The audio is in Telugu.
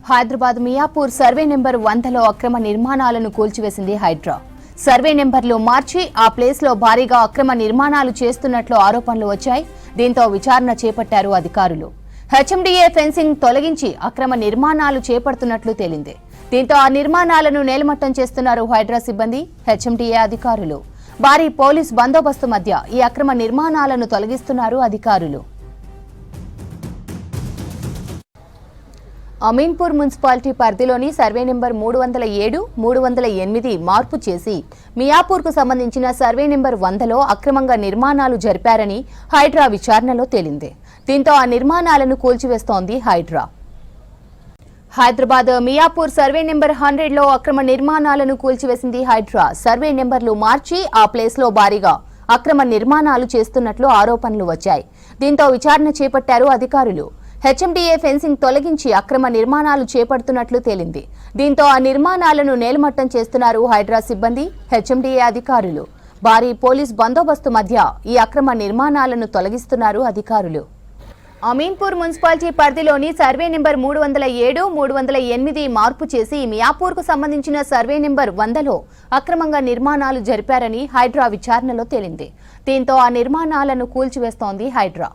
హైదరాబాద్ మియాపూర్ సర్వే నెంబర్ 100లో అక్రమ నిర్మాణాలను కూల్చివేసింది హైడ్రా. సర్వే నెంబర్లు మార్చి ఆ ప్లేస్లో భారీగా అక్రమ నిర్మాణాలు చేస్తున్నట్లు ఆరోపణలు వచ్చాయి. దీంతో విచారణ చేపట్టారు అధికారులు. హెచ్ఎండిఏ ఫెన్సింగ్ తొలగించి అక్రమ నిర్మాణాలు చేపడుతున్నట్లు తేలింది. దీంతో ఆ నిర్మాణాలను నేలమట్టం చేస్తున్నారు హైడ్రా సిబ్బంది, హెచ్ఎండిఏ అధికారులు. భారీ పోలీస్ బందోబస్తు మధ్య ఈ అక్రమ నిర్మాణాలను తొలగిస్తున్నారు అధికారులు. అమీన్పూర్ మున్సిపాలిటీ పరిధిలోని సర్వే నెంబర్ 307, 308 మార్పు చేసి మియాపూర్కు సంబంధించిన సర్వే నెంబర్ 100లో అక్రమంగా నిర్మాణాలు జరిపారని హైడ్రా విచారణలో తేలింది. దీంతో ఆ నిర్మాణాలను కూల్చివేస్తోంది హైడ్రా. హైదరాబాద్ మియాపూర్ సర్వే నెంబర్ 100లో అక్రమ నిర్మాణాలను కూల్చివేసింది హైడ్రా. సర్వే నెంబర్లు మార్చి ఆ ప్లేస్లో భారీగా అక్రమ నిర్మాణాలు చేస్తున్నట్లు ఆరోపణలు వచ్చాయి. దీంతో విచారణ చేపట్టారు అధికారులు. హెచ్ఎండిఏ ఫెన్సింగ్ తొలగించి అక్రమ నిర్మాణాలు చేపడుతున్నట్లు తేలింది. దీంతో ఆ నిర్మాణాలను నేలమట్టం చేస్తున్నారు హైడ్రా సిబ్బంది, హెచ్ఎండిఏ అధికారులు. భారీ పోలీస్ బందోబస్తు మధ్య ఈ అక్రమ నిర్మాణాలను తొలగిస్తున్నారు అధికారులు. అమీన్పూర్ మున్సిపాలిటీ పరిధిలోని సర్వే నెంబర్ 307, 308 మార్పు చేసి మియాపూర్కు సంబంధించిన సర్వే నెంబర్ 100లో అక్రమంగా నిర్మాణాలు జరిపారని హైడ్రా విచారణలో తేలింది. దీంతో ఆ నిర్మాణాలను కూల్చివేస్తోంది హైడ్రా.